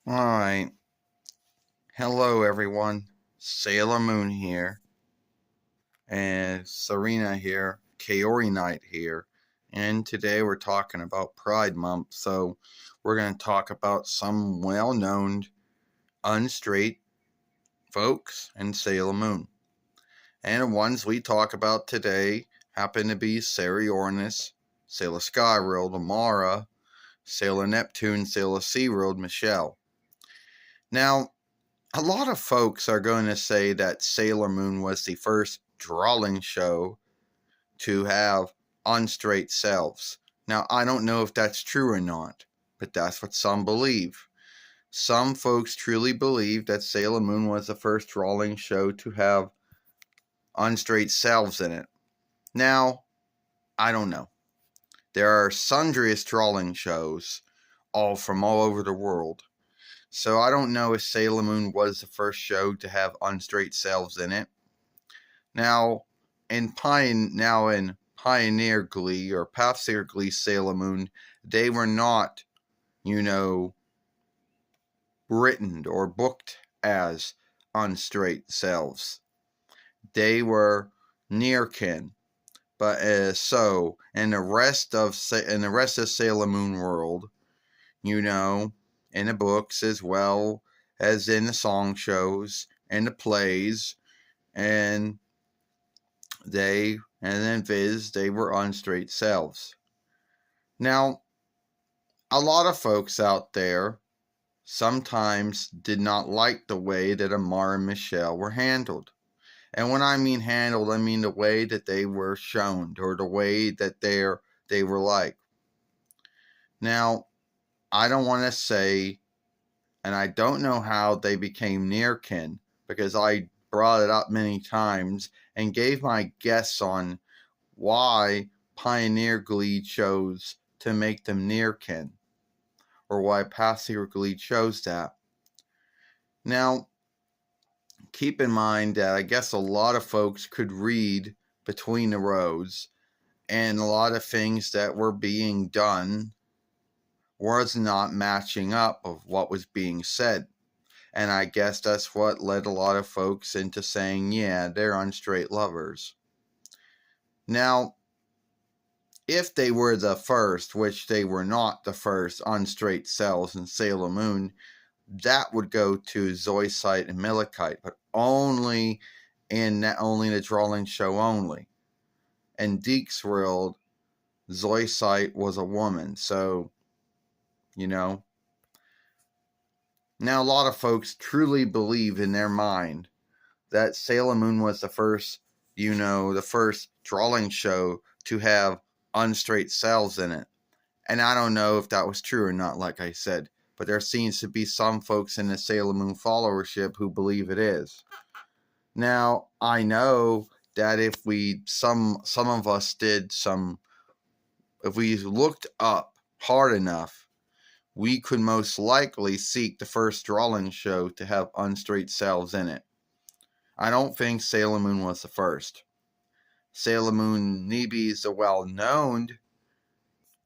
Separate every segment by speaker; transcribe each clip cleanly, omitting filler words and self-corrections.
Speaker 1: Alright. Hello, everyone. Sailor Moon here. And Serena here. Karoi Night here. And today we're talking about Pride Month. So we're going to talk about some well-known unstraight folks in Sailor Moon. And the ones we talk about today happen to be Sailor Uranus, Sailor Skyworld, Amara, Sailor Neptune, Sailor SeaWorld, Michelle. Now, a lot of folks are going to say that Sailor Moon was the first drawing show to have unstraight selves. Now, I don't know if that's true or not, but that's what some believe. Some folks truly believe that Sailor Moon was the first drawing show to have unstraight selves in it. Now, I don't know. There are sundry drawing shows, all from all over the world. So I don't know if Sailor Moon was the first show to have unstraight selves in it. Now in Pioneer Glee or Pathseer Glee Sailor Moon, they were not, written or booked as unstraight selves. They were near kin. But in the rest of Sailor Moon world, in the books as well as in the song shows and the plays, and in Viz, they were unstraight selves. Now, a lot of folks out there sometimes did not like the way that Amar and Michelle were handled. And when I mean handled, I mean the way that they were shown or the way that they were like. Now, I don't want to say, and I don't know how they became near kin, because I brought it up many times and gave my guess on why Pioneer Glee chose to make them near kin, or why Pathseer Glee chose that. Now, keep in mind that I guess a lot of folks could read between the rows, and a lot of things that were being done was not matching up of what was being said. And I guess that's what led a lot of folks into saying, yeah, they're unstraight lovers. Now, if they were the first, which they were not the first unstraight selves in Sailor Moon, that would go to Zoisite and Millikite, but only in the drawing show only. In Deke's world, Zoisite was a woman, so, Now, a lot of folks truly believe in their mind that Sailor Moon was the first drawing show to have unstraight selves in it. And I don't know if that was true or not, like I said, but there seems to be some folks in the Sailor Moon followership who believe it is. Now, I know that if we looked up hard enough, we could most likely seek the first drawing show to have unstraight selves in it. I don't think Sailor Moon was the first. Sailor Moon Nibi is the well-known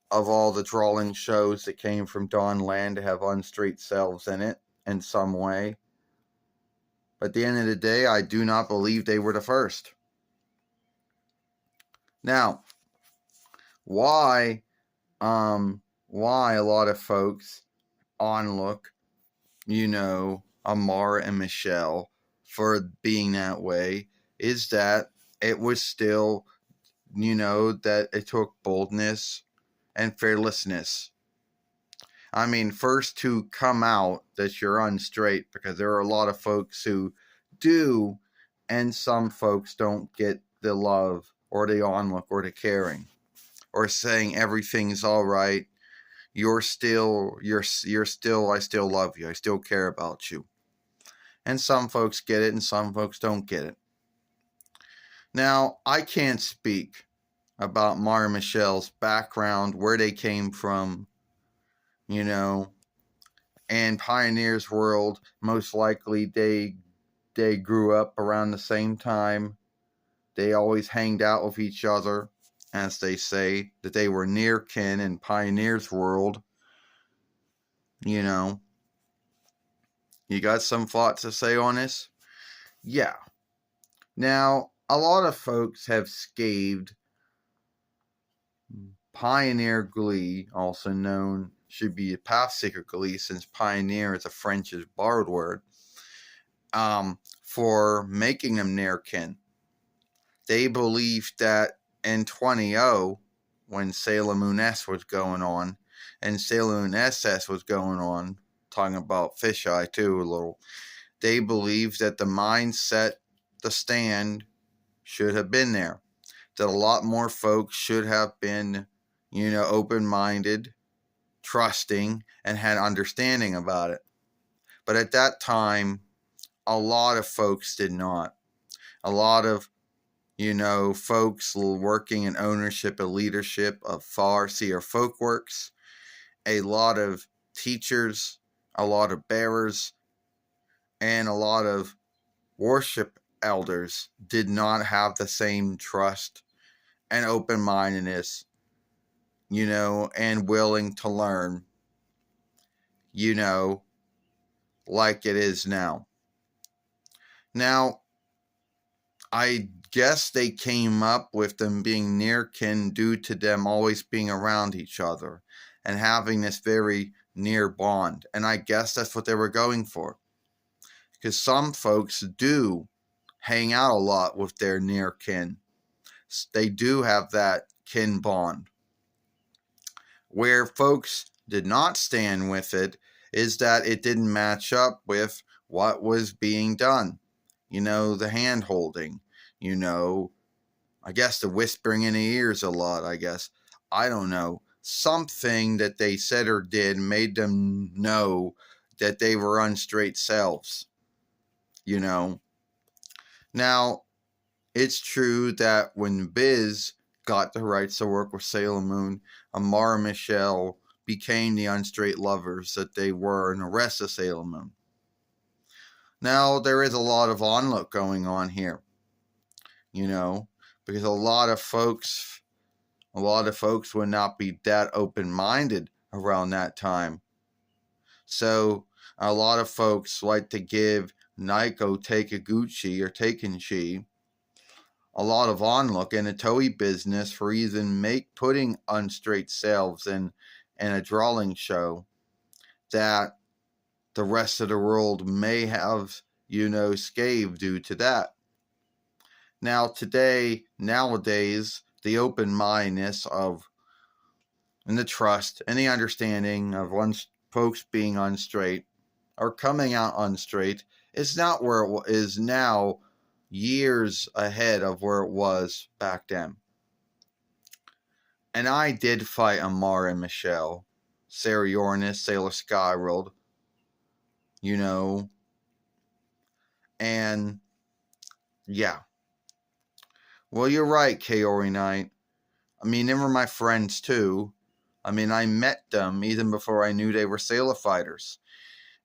Speaker 1: of all the drawing shows that came from Dawn Land to have unstraight selves in it in some way. But at the end of the day, I do not believe they were the first. Now, why a lot of folks onlook, Amara and Michelle for being that way is that it was still, that it took boldness and fearlessness. I mean, first to come out that you're unstraight, because there are a lot of folks who do, and some folks don't get the love or the onlook or the caring or saying everything's all right. I still love you. I still care about you. And some folks get it and some folks don't get it. Now, I can't speak about Mara and Michelle's background, where they came from, and Pioneer's world, most likely they grew up around the same time. They always hanged out with each other, as they say, that they were near kin in Pioneer's world, You got some thoughts to say on this? Yeah. Now, a lot of folks have scathed Pioneer Glee, also known, should be Pathseeker Glee, since Pioneer is a French's borrowed word, for making them near kin. They believed that in 2020, when Sailor Moon S was going on, and Sailor Moon SS was going on, talking about Fisheye too a little, they believed that the mindset, the stand, should have been there. That a lot more folks should have been, open-minded, trusting, and had understanding about it. But at that time, a lot of folks did not. A lot of, folks working in ownership and leadership of Farsi or folk works, a lot of teachers, a lot of bearers, and a lot of worship elders did not have the same trust and open-mindedness, and willing to learn, like it is now. Now, I guess they came up with them being near kin due to them always being around each other and having this very near bond. And I guess that's what they were going for. Because some folks do hang out a lot with their near kin. They do have that kin bond. Where folks did not stand with it is that it didn't match up with what was being done. The hand holding, I guess the whispering in the ears a lot, I guess. I don't know. Something that they said or did made them know that they were unstraight selves, Now, it's true that when Biz got the rights to work with Sailor Moon, Amara and Michelle became the unstraight lovers that they were in the rest of Sailor Moon. Now, there is a lot of onlook going on here, because a lot of folks would not be that open-minded around that time. So, a lot of folks like to give Naiko Takiguchi or Takenchi a lot of onlook in the Toei business for even putting unstraight selves in a drawing show that the rest of the world may have, scathed due to that. Now, nowadays, the open-mindedness of, and the trust, and the understanding of folks being unstraight, or coming out unstraight, is not where it is now, years ahead of where it was back then. And I did fight Amara and Michelle, Sarah Uranus, Sailor Skyworld, and yeah. Well, you're right, Kaori Knight. I mean, they were my friends too. I mean, I met them even before I knew they were Sailor fighters.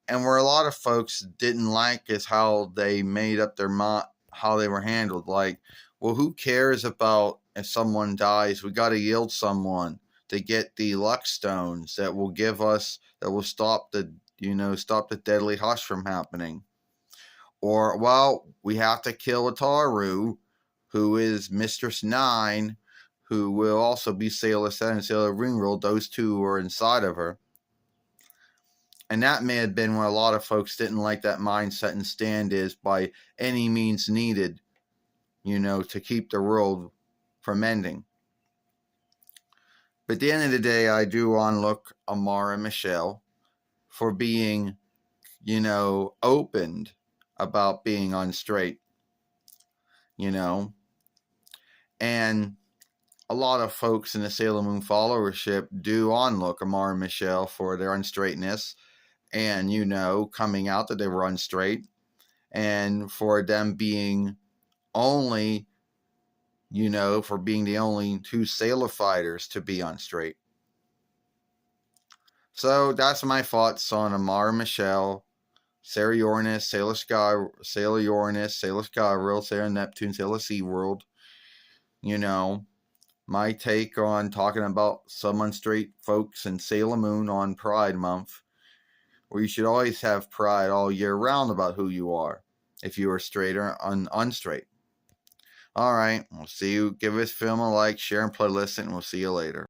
Speaker 1: And where a lot of folks didn't like is how they made up their mind, how they were handled. Like, well, who cares about if someone dies? We got to yield someone to get the luck stones that will stop the deadly hush from happening. Or, well, we have to kill Ataru, who is Mistress 9, who will also be Sailor 7 and Sailor Ringworld. Those two are inside of her. And that may have been where a lot of folks didn't like that mindset and stand is by any means needed, to keep the world from ending. But at the end of the day, I do onlook Amara and Michelle for being, opened about being unstraight, And a lot of folks in the Sailor Moon followership do onlook Amara and Michelle for their unstraightness and, coming out that they were unstraight and for them being only, for being the only two Sailor fighters to be unstraight. So that's my thoughts on Amara and Michelle, Sarah Uranus, Sailor Uranus, Sailor Skyworld, Sailor Neptune, Sailor SeaWorld. My take on talking about some unstraight folks in Sailor Moon on Pride Month. or you should always have pride all year round about who you are, if you are straight or unstraight. All right, we'll see you. Give this film a like, share, and play listen, and we'll see you later.